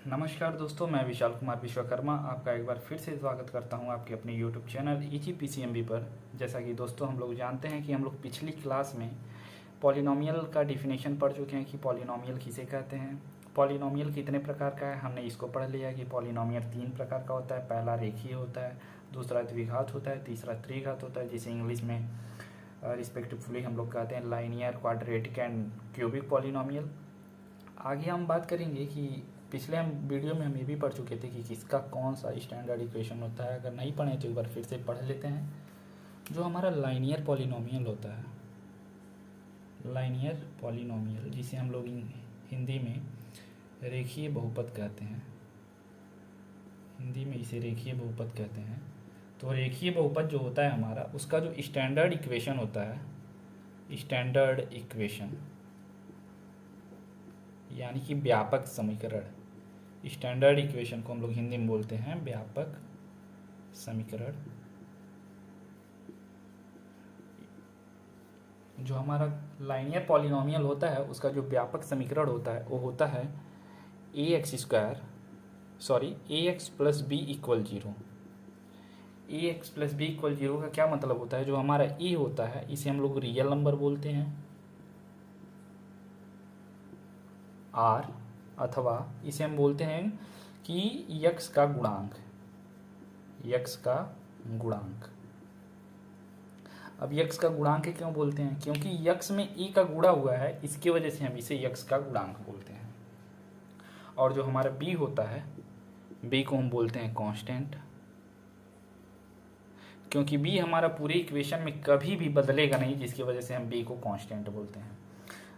नमस्कार दोस्तों, मैं विशाल कुमार विश्वकर्मा आपका एक बार फिर से स्वागत करता हूं आपके अपने यूट्यूब चैनल इजी पीसीएमबी पर। जैसा कि दोस्तों हम लोग जानते हैं कि हम लोग पिछली क्लास में पॉलिनोमियल का डिफिनेशन पढ़ चुके हैं कि पॉलिनोमियल किसे कहते हैं, पॉलिनोमियल कितने प्रकार का है। हमने इसको पढ़ लिया कि पॉलिनोमियल 3 प्रकार का होता है। पहला रेखीय होता है, दूसरा द्विघात होता है, तीसरा त्रिघात होता है, जिसे इंग्लिश में रिस्पेक्टिवली हम लोग कहते हैं linear, quadratic and cubic polynomial. आगे हम बात करेंगे कि पिछले हम वीडियो में हम ये भी पढ़ चुके थे कि किसका कौन सा स्टैंडर्ड इक्वेशन होता है। अगर नहीं पढ़े तो एक बार फिर से पढ़ लेते हैं। जो हमारा लाइनियर पॉलिनोमियल होता है, लाइनियर पॉलिनोमियल जिसे हम लोग हिंदी में रेखीय बहुपद कहते हैं, हिंदी में इसे रेखीय बहुपद कहते हैं। तो रेखीय बहुपद जो होता है हमारा, उसका जो स्टैंडर्ड इक्वेशन होता है, स्टैंडर्ड इक्वेशन यानी कि व्यापक समीकरण, स्टैंडर्ड इक्वेशन को हम लोग हिंदी में बोलते हैं व्यापक समीकरण। जो हमारा लाइनियर पॉलिनोमियल होता है उसका जो व्यापक समीकरण होता है वो होता है a x plus b equal zero. A x plus b equal zero का क्या मतलब होता है? जो हमारा ए होता है इसे हम लोग रियल नंबर बोलते हैं, आर, अथवा इसे हम बोलते हैं कि यक्स का गुणांक, यक्स का गुणांक। अब यक्स का गुणांक क्यों बोलते हैं? क्योंकि यक्स में ए का गुणा हुआ है, इसकी वजह से हम इसे यक्स का गुणांक बोलते हैं। और जो हमारा बी होता है, बी को हम बोलते हैं कांस्टेंट, क्योंकि बी हमारा पूरे इक्वेशन में कभी भी बदलेगा नहीं, जिसकी वजह से हम बी को कांस्टेंट बोलते हैं।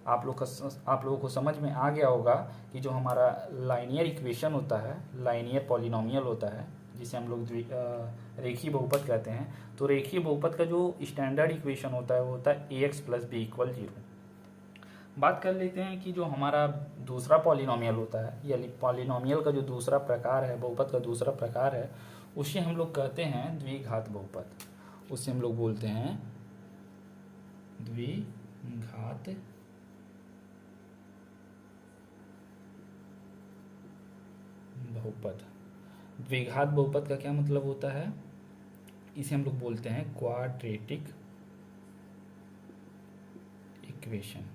आप लोगों को समझ में आ गया होगा कि जो हमारा लाइनियर इक्वेशन होता है, लाइनियर पॉलिनोमियल होता है, जिसे हम लोग रेखीय बहुपद कहते हैं। तो रेखीय बहुपद का जो स्टैंडर्ड इक्वेशन होता है वो होता है a x plus b equal zero. बात कर लेते हैं कि जो हमारा दूसरा पॉलिनोमियल होता है, यानी पॉलिनोमियल का जो दूसरा प्रकार है, बहुपद का दूसरा प्रकार है, उसे हम लोग कहते हैं द्विघात बहुपद। उसे हम लोग बोलते हैं द्विघात बहुपद। द्विघात बहुपद का क्या मतलब होता है? इसे हम लोग बोलते हैं क्वाड्रेटिक इक्वेशन।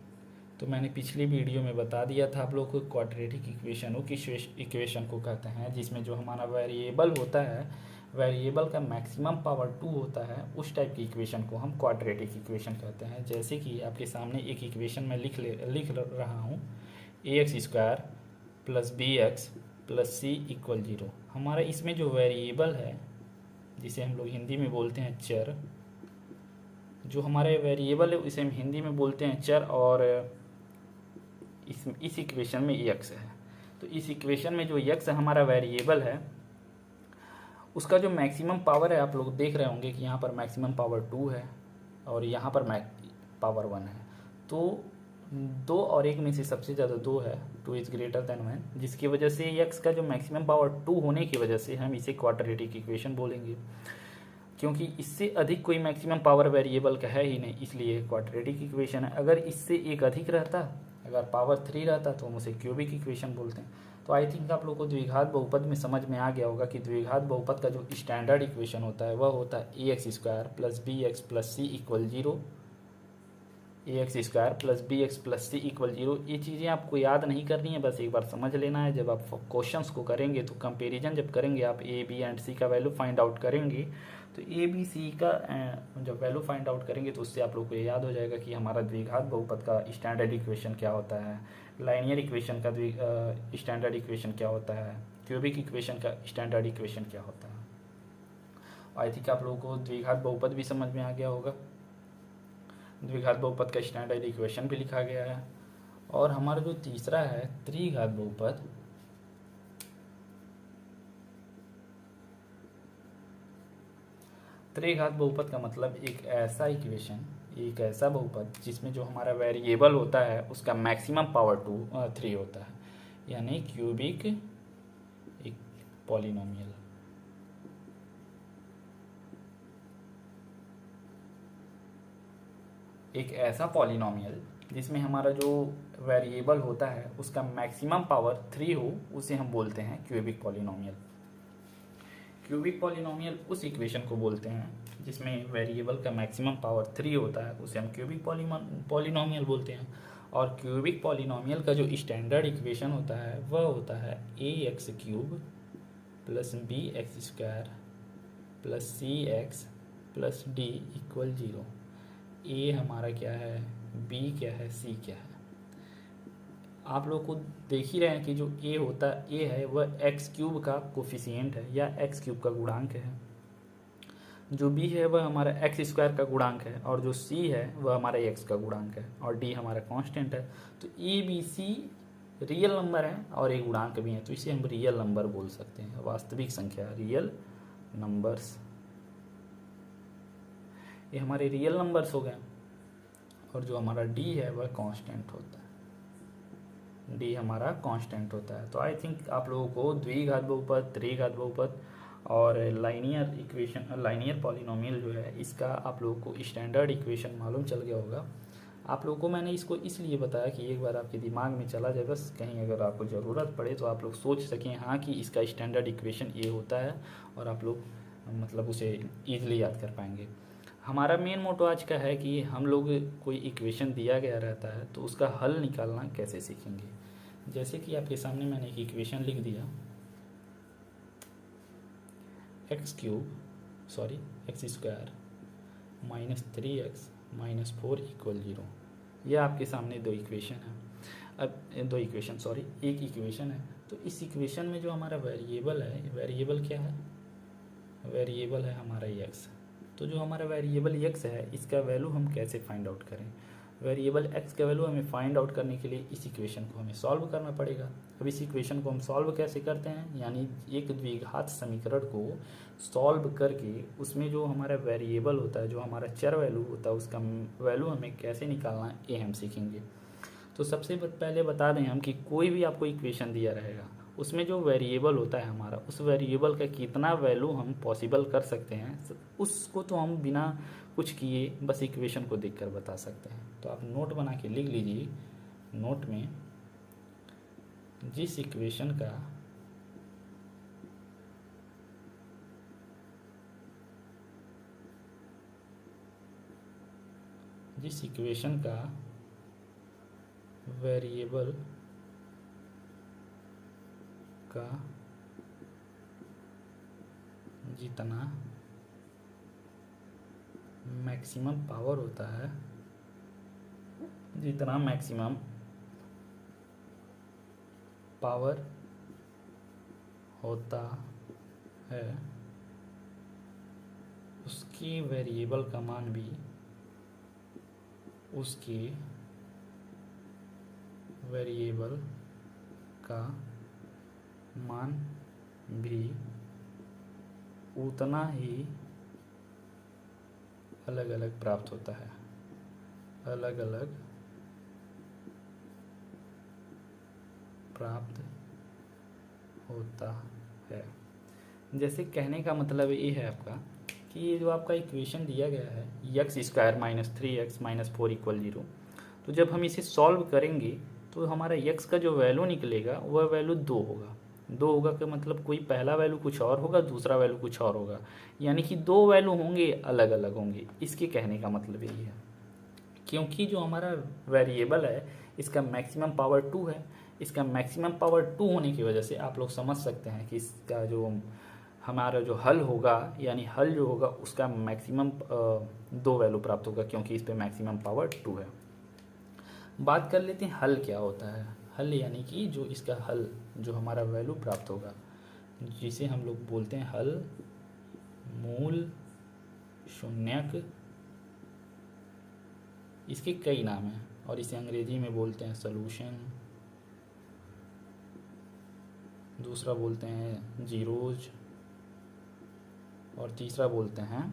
तो मैंने पिछली वीडियो में बता दिया था आप लोग को, क्वाड्रेटिक इक्वेशन वो किस इक्वेशन को कहते हैं जिसमें जो हमारा वेरिएबल होता है, वेरिएबल का मैक्सिमम पावर 2 होता है, उस टाइप की इक्वेशन को हम क्वाड्रेटिक इक्वेशन कहते हैं। जैसे कि आपके सामने एक इक्वेशन में लिख रहा हूँ, a x square plus b x plus c equal zero. हमारा इसमें जो वेरिएबल है, जिसे हम लोग हिंदी में बोलते हैं चर, जो हमारे वेरिएबल है उसे हम हिंदी में बोलते हैं चर, और इस इक्वेशन में एक्स है। तो इस इक्वेशन में जो एक्स हमारा वेरिएबल है, उसका जो मैक्सिमम पावर है, आप लोग देख रहे होंगे कि यहाँ पर मैक्सिमम पावर 2 है और यहाँ पर पावर 1 है। तो 2 और 1 में से सबसे ज़्यादा 2 है, 2 इज़ ग्रेटर देन 1, जिसकी वजह से एक्स का जो मैक्सिमम पावर 2 होने की वजह से हम इसे क्वाड्रेटिक इक्वेशन बोलेंगे, क्योंकि इससे अधिक कोई मैक्सिमम पावर वेरिएबल का है ही नहीं, इसलिए क्वाड्रेटिक इक्वेशन है। अगर इससे एक अधिक रहता, अगर पावर 3 रहता, तो हम उसे क्यूबिक इक्वेशन बोलते हैं। तो आई थिंक आप लोग को द्विघात बहुपद में समझ में आ गया होगा कि द्विघात बहुपद का जो स्टैंडर्ड इक्वेशन होता है वह होता है a x square plus b x plus c equal zero. A x square plus b x plus c equal zero. ये चीज़ें आपको याद नहीं करनी है, बस एक बार समझ लेना है। जब आप क्वेश्चंस को करेंगे तो कंपैरिजन जब करेंगे, आप ए बी एंड सी का वैल्यू फाइंड आउट करेंगे, तो ए बी सी का जब वैल्यू फाइंड आउट करेंगे तो उससे आप लोग को ये याद हो जाएगा कि हमारा द्विघात बहुपद का स्टैंडर्ड इक्वेशन क्या होता है, लाइनियर इक्वेशन का स्टैंडर्ड इक्वेशन क्या होता है, क्यूबिक इक्वेशन का स्टैंडर्ड इक्वेशन क्या होता है। आई थिंक आप लोगों को द्विघात बहुपद भी समझ में आ गया होगा, द्विघात बहुपद का स्टैंडर्ड इक्वेशन भी लिखा गया है। और हमारा जो तीसरा है त्रिघात बहुपद, त्रिघात बहुपद का मतलब एक ऐसा इक्वेशन, एक ऐसा बहुपद जिसमें जो हमारा वेरिएबल होता है उसका मैक्सिमम पावर 3 होता है, यानी क्यूबिक एक पॉलिनोमियल। एक ऐसा पॉलिनोमियल जिसमें हमारा जो वेरिएबल होता है उसका मैक्सिमम पावर 3 हो उसे हम बोलते हैं क्यूबिक पॉलिनोमियल। क्यूबिक पॉलिनोमियल उस इक्वेशन को बोलते हैं जिसमें वेरिएबल का मैक्सिमम पावर 3 होता है, उसे हम क्यूबिक पॉलिनोमियल बोलते हैं। और क्यूबिक पॉलिनोमियल का जो स्टैंडर्ड इक्वेशन होता है वह होता है ax³ plus bx² plus cx plus d equal 0। a हमारा क्या है, b क्या है, c क्या है। आप लोग को देख ही रहे हैं कि जो a होता है, a है वह x³ का कोफिशिएंट है या x³ का गुणांक है, जो b है वह हमारा x² का गुणांक है, और जो c है वह हमारा x का गुणांक है, और d हमारा कांस्टेंट है। तो a b c real number है और एक गुणांक भी है, तो इसे हम रियल नंबर बोल सकते हैं, वास्तविक संख्या, रियल नंबर्स। ये हमारे रियल नंबर्स हो गए। और जो हमारा d है वह कांस्टेंट होता है, d हमारा कांस्टेंट होता है। तो आई थिंक आप लोगों को द्विघात बहुपद, त्रिघात बहुपद और लाइनियर इक्वेशन, लाइनियर पॉलिनोमियल जो है इसका आप लोगों को स्टैंडर्ड इक्वेशन मालूम चल गया होगा। आप लोगों को मैंने इसको इसलिए बताया कि एक बार आपके दिमाग में चला जाए, बस कहीं अगर आपको ज़रूरत पड़े तो आप लोग सोच सकें हाँ कि इसका स्टैंडर्ड इक्वेशन ये होता है, और आप लोग मतलब उसे ईजिली याद कर पाएंगे। हमारा मेन मोटो आज का है कि हम लोग कोई इक्वेशन दिया गया रहता है तो उसका हल निकालना कैसे सीखेंगे। जैसे कि आपके सामने मैंने एक इक्वेशन लिख दिया, x² minus 3x minus 4 equal 0। यह आपके सामने दो इक्वेशन है। अब एक इक्वेशन है। तो इस इक्वेशन में जो हमारा वेरिएबल है, वेरिएबल क्या है, वेरिएबल है हमारा x। तो जो हमारा वेरिएबल x है इसका वैल्यू हम कैसे फाइंड आउट करें। वेरिएबल x का वैल्यू हमें फाइंड आउट करने के लिए इस इक्वेशन को हमें सॉल्व करना पड़ेगा। अब इस इक्वेशन को हम सॉल्व कैसे करते हैं, यानी एक द्विघात समीकरण को सॉल्व करके उसमें जो हमारा वेरिएबल होता है, जो हमारा चर वैल्यू होता है, उसका वैल्यू हमें कैसे निकालना है ये हम सीखेंगे। तो सबसे पहले बता दें हम कि कोई भी आपको इक्वेशन दिया रहेगा उसमें जो वेरिएबल होता है हमारा, उस वेरिएबल का कितना वैल्यू हम पॉसिबल कर सकते हैं उसको तो हम बिना कुछ किए बस इक्वेशन को देखकर बता सकते हैं। तो आप नोट बना के लिख लीजिए, नोट में जिस इक्वेशन का वेरिएबल का जितना मैक्सिमम पावर होता है, जितना मैक्सिमम पावर होता है उसकी वेरिएबल का मान भी उसके वेरिएबल का मान भी उतना ही अलग अलग प्राप्त होता है, अलग अलग प्राप्त होता है। जैसे कहने का मतलब ये है आपका कि ये जो आपका इक्वेशन दिया गया है x² minus 3x minus 4 equal 0, तो जब हम इसे सॉल्व करेंगे तो हमारा x का जो वैल्यू निकलेगा वह वैल्यू 2 होगा। 2 होगा का मतलब कोई पहला वैल्यू कुछ और होगा, दूसरा वैल्यू कुछ और होगा, यानी कि 2 वैल्यू होंगे, अलग अलग होंगे। इसके कहने का मतलब यही है, क्योंकि जो हमारा वेरिएबल है इसका मैक्सिमम पावर 2 है। इसका मैक्सिमम पावर 2 होने की वजह से आप लोग समझ सकते हैं कि इसका जो हमारा जो हल होगा, यानी हल जो होगा उसका मैक्सिमम 2 वैल्यू प्राप्त होगा, क्योंकि इस पे मैक्सिमम पावर 2 है। बात कर लेते हैं हल क्या होता है। हल यानी कि जो इसका हल, जो हमारा वैल्यू प्राप्त होगा, जिसे हम लोग बोलते हैं हल, मूल, शून्यक, इसके कई नाम हैं और इसे अंग्रेजी में बोलते हैं सॉल्यूशन, दूसरा बोलते हैं जीरोज, और तीसरा बोलते हैं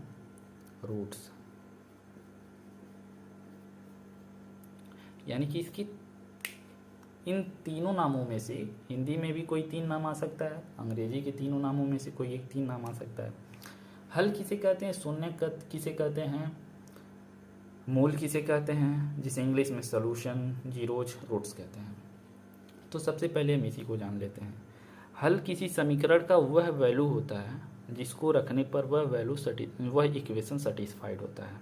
रूट्स। यानी कि इसकी इन तीनों नामों में से हिंदी में भी कोई 3 नाम आ सकता है, अंग्रेजी के तीनों नामों में से कोई एक 3 नाम आ सकता है। हल किसे कहते हैं, शून्य किसे कहते हैं, मूल किसे कहते हैं, जिसे इंग्लिश में सॉल्यूशन, जीरोज, रूट्स कहते हैं। तो सबसे पहले हम इसी को जान लेते हैं। हल किसी समीकरण का वह वैल्यू होता है जिसको रखने पर वह इक्वेशन सेटिस्फाइड होता है।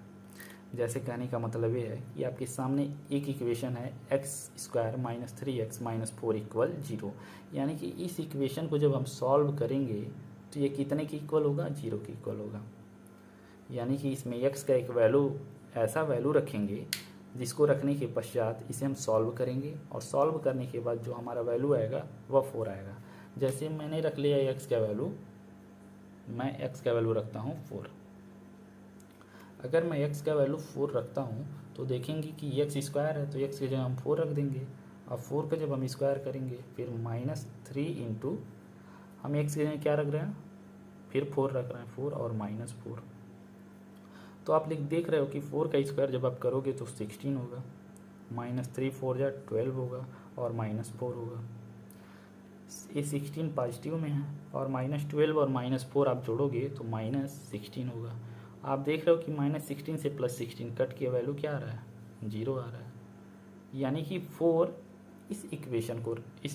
जैसे कहने का मतलब ये है कि आपके सामने एक इक्वेशन है x² - 3x - 4 = 0, यानी कि इस इक्वेशन को जब हम सॉल्व करेंगे तो ये कितने की इक्वल होगा, 0 की इक्वल होगा। यानी कि इसमें x का एक ऐसा वैल्यू रखेंगे जिसको रखने के पश्चात इसे हम सॉल्व करेंगे, और सॉल्व करने के बाद जो हमारा वैल्यू आएगा वह 4 आएगा। जैसे मैंने रख लिया x का वैल्यू, मैं x का वैल्यू रखता हूँ 4। अगर मैं x का वैल्यू 4 रखता हूँ तो देखेंगे कि x² है तो x की जगह हम 4 रख देंगे, और 4 का जब हम स्क्वायर करेंगे फिर -3 इंटू हम x की जगह क्या रख रहे हैं, फिर 4 रख रहे हैं, 4 और -4। तो आप देख रहे हो कि 4 का स्क्वायर जब आप करोगे तो 16 होगा, -3 4 जा 12 होगा, और -4 होगा। ये 16 पॉजिटिव में है, और -12 और -4 आप जोड़ोगे तो -16 होगा। आप देख रहे हो कि -16 से +16 कट के वैल्यू क्या आ रहा है, 0 आ रहा है। यानी कि 4 इस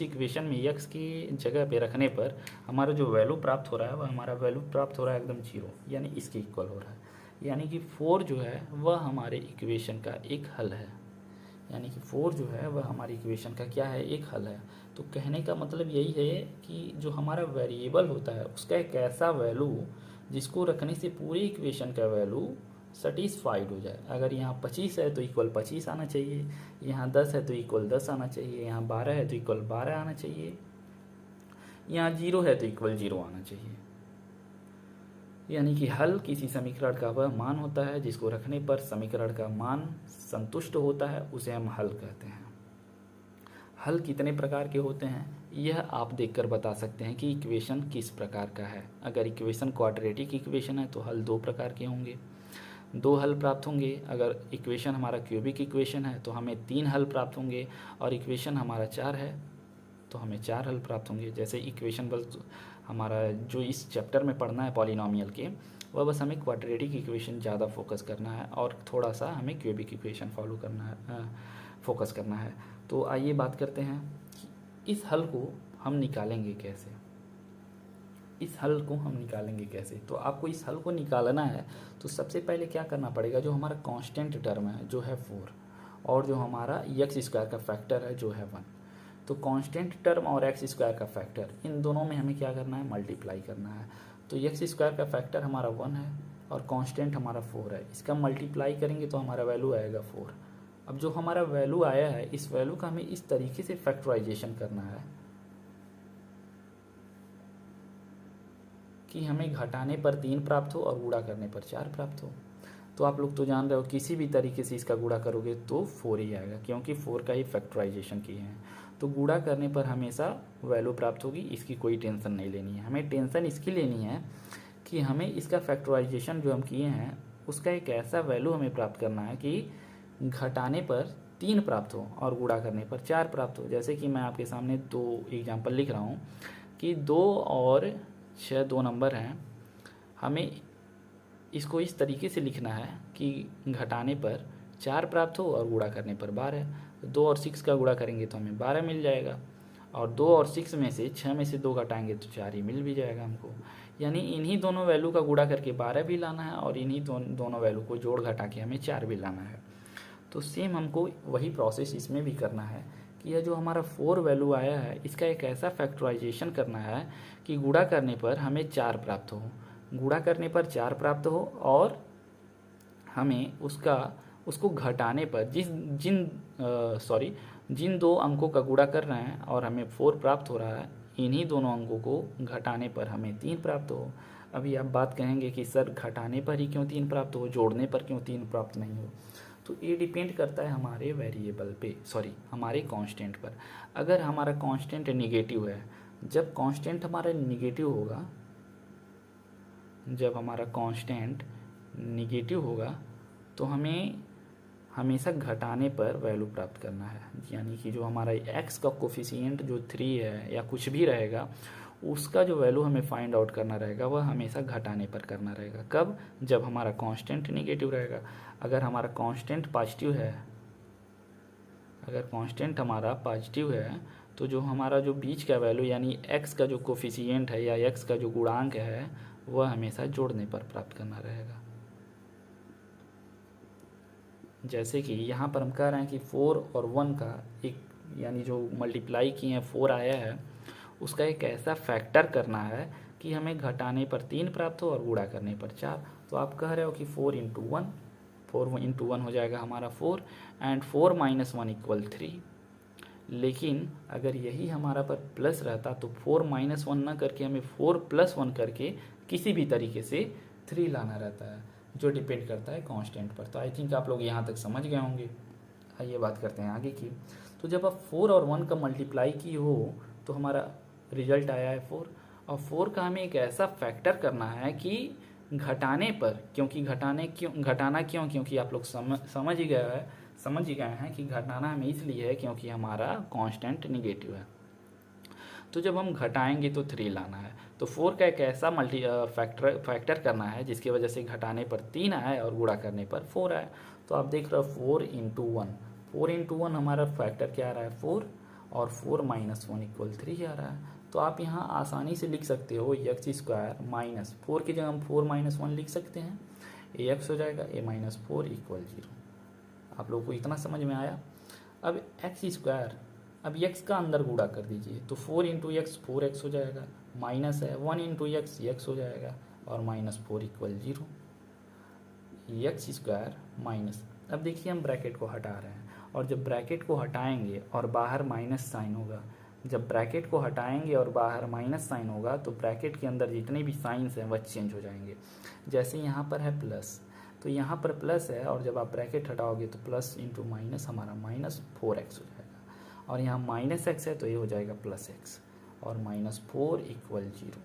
इक्वेशन में x की जगह पे रखने पर हमारा जो वैल्यू प्राप्त हो रहा है वह हमारा वैल्यू प्राप्त हो रहा है एकदम 0, यानी इसके इक्वल हो रहा है। यानी कि 4 जो है वह हमारे इक्वेशन का एक हल है। यानी कि 4 जो है वह हमारी इक्वेशन का क्या है, एक हल है। तो कहने का मतलब यही है कि जो हमारा वेरिएबल होता है उसका एक ऐसा वैल्यू जिसको रखने से पूरी इक्वेशन का वैल्यू सेटिस्फाइड हो जाए। अगर यहाँ 25 है तो इक्वल 25 आना चाहिए, यहाँ 10 है तो इक्वल 10 आना चाहिए, यहाँ 12 है तो इक्वल 12 आना चाहिए, यहाँ 0 है तो इक्वल 0 आना चाहिए। यानी कि हल किसी समीकरण का वह मान होता है जिसको रखने पर समीकरण का मान संतुष्ट होता है, उसे हम हल कहते हैं। हल कितने प्रकार के होते हैं यह आप देखकर बता सकते हैं कि इक्वेशन किस प्रकार का है। अगर इक्वेशन क्वाड्रेटिक इक्वेशन है तो हल 2 प्रकार के होंगे, 2 हल प्राप्त होंगे। अगर इक्वेशन हमारा क्यूबिक इक्वेशन है तो हमें 3 हल प्राप्त होंगे, और इक्वेशन हमारा 4 है तो हमें 4 हल प्राप्त होंगे। जैसे इक्वेशन बस हमारा जो इस चैप्टर में पढ़ना है पॉलिनॉमियल के, वह बस हमें क्वाड्रेटिक इक्वेशन ज़्यादा फोकस करना है, और थोड़ा सा हमें क्यूबिक इक्वेशन फॉलो करना है, फोकस करना है। तो आइए बात करते हैं कि इस हल को हम निकालेंगे कैसे। तो आपको इस हल को निकालना है तो सबसे पहले क्या करना पड़ेगा, जो हमारा कांस्टेंट टर्म है जो है 4, और जो हमारा x² का फैक्टर है जो है 1, तो कांस्टेंट टर्म और x² का फैक्टर इन दोनों में हमें क्या करना है, मल्टीप्लाई करना है। तो x² का फैक्टर हमारा 1 है और कांस्टेंट हमारा 4 है, इसका मल्टीप्लाई करेंगे तो हमारा वैल्यू आएगा 4। अब जो हमारा वैल्यू आया है इस वैल्यू का हमें इस तरीके से फैक्टराइजेशन करना है कि हमें घटाने पर 3 प्राप्त हो और गुणा करने पर 4 प्राप्त हो। तो आप लोग तो जान रहे हो किसी भी तरीके से इसका गुणा करोगे तो 4 ही आएगा, क्योंकि 4 का ही फैक्टराइजेशन किए हैं। तो गुणा करने पर हमेशा वैल्यू प्राप्त होगी, इसकी कोई टेंशन नहीं लेनी है। हमें टेंशन इसकी लेनी है कि हमें इसका फैक्टराइजेशन जो हम किए हैं उसका एक ऐसा वैल्यू हमें प्राप्त करना है कि घटाने पर 3 प्राप्त हो और गुणा करने पर 4 प्राप्त हो। जैसे कि मैं आपके सामने 2 एग्जाम्पल लिख रहा हूँ कि 2 और 6 2 नंबर हैं, हमें इसको इस तरीके से लिखना है कि घटाने पर 4 प्राप्त हो और गुणा करने पर 12। 2 और 6 का गुणा करेंगे तो हमें 12 मिल जाएगा, और 2 और 6 में से 6 में से 2 घटाएंगे तो 4 ही मिल भी जाएगा हमको। यानी इन्हीं दोनों वैल्यू का गुणा करके 12 भी लाना है, और इन्हीं दोनों वैल्यू को जोड़ घटा के हमें 4 भी लाना है। तो सेम हमको वही प्रोसेस इसमें भी करना है कि यह जो हमारा 4 वैल्यू आया है इसका एक ऐसा फैक्टराइजेशन करना है कि गुणा करने पर हमें 4 प्राप्त हो, गुणा करने पर 4 प्राप्त हो, और हमें उसको घटाने पर जिन 2 अंकों का गुणा कर रहे हैं और हमें 4 प्राप्त हो रहा है, इन्हीं दोनों अंकों को घटाने पर हमें 3 प्राप्त हो। अभी आप बात कहेंगे कि सर घटाने पर ही क्यों 3 प्राप्त हो, जोड़ने पर क्यों 3 प्राप्त नहीं हो। तो ये डिपेंड करता है हमारे वेरिएबल पे, हमारे कांस्टेंट पर। अगर हमारा कांस्टेंट नेगेटिव है, जब कांस्टेंट हमारा नेगेटिव होगा तो हमें हमेशा घटाने पर वैल्यू प्राप्त करना है। यानी कि जो हमारा x का कोफिशिएंट जो 3 है या कुछ भी रहेगा उसका जो वैल्यू हमें फाइंड आउट करना रहेगा वह हमेशा घटाने पर करना रहेगा। कब? जब हमारा कांस्टेंट निगेटिव रहेगा। अगर हमारा कांस्टेंट पॉजिटिव है, अगर कांस्टेंट हमारा पॉजिटिव है तो जो हमारा जो बीच का वैल्यू यानी x का जो कोफिशिएंट है या x का जो गुणांक है वह हमेशा जोड़ने पर प्राप्त करना रहेगा। जैसे कि यहाँ पर हम कह रहे हैं कि 4 और 1 का एक यानी जो मल्टीप्लाई किए हैं 4 आया है उसका एक ऐसा फैक्टर करना है कि हमें घटाने पर 3 प्राप्त हो और गुणा करने पर 4। तो आप कह रहे हो कि 4 इंटू 1 हो जाएगा हमारा 4 एंड 4 माइनस 1 इक्वल 3। लेकिन अगर यही हमारा पर प्लस रहता तो 4 माइनस 1 ना करके हमें 4 प्लस 1 करके किसी भी तरीके से 3 लाना रहता है, जो डिपेंड करता है कांस्टेंट पर। तो आई थिंक आप लोग यहाँ तक समझ गए होंगे। आइए बात करते हैं आगे की। तो जब आप 4 और 1 का मल्टीप्लाई की हो तो हमारा रिजल्ट आया है 4, और 4 का हमें एक ऐसा फैक्टर करना है कि घटाने पर, क्योंकि घटाना क्यों, क्योंकि आप लोग समझ ही गए हैं कि घटाना हमें इसलिए है क्योंकि हमारा कांस्टेंट निगेटिव है। तो जब हम घटाएंगे तो 3 लाना है। तो 4 का एक ऐसा फैक्टर करना है जिसकी वजह से घटाने पर 3 आए और गुणा करने पर 4 आए। तो आप देख रहे हो 4 इंटू 1 हमारा फैक्टर क्या आ रहा है 4, और 4 माइनस 1 इक्वल 3 आ रहा है। तो आप यहाँ आसानी से लिख सकते हो एक्स स्क्वायर माइनस 4 की जगह हम 4 माइनस 1 लिख सकते हैं, ए एक्स हो जाएगा, ए माइनस 4 इक्वल 0। आप लोगों को इतना समझ में आया। अब एक्स स्क्वायर, अब एक्स का अंदर गुणा कर दीजिए तो 4 इंटू एक्स 4x हो जाएगा, माइनस है 1 इंटू एक्स हो जाएगा, और minus 4 equal 0। X square minus, अब देखिए हम ब्रैकेट को हटा रहे हैं, और जब ब्रैकेट को हटाएंगे और बाहर माइनस साइन होगा, जब ब्रैकेट को हटाएंगे और बाहर माइनस साइन होगा तो ब्रैकेट के अंदर जितने भी साइंस हैं वह चेंज हो जाएंगे। जैसे यहाँ पर है प्लस, तो यहाँ पर प्लस है, और जब आप ब्रैकेट हटाओगे तो प्लस इंटू माइनस हमारा माइनस 4x हो जाएगा, और यहाँ माइनस x है तो ये हो जाएगा प्लस x, और माइनस 4 इक्वल 0।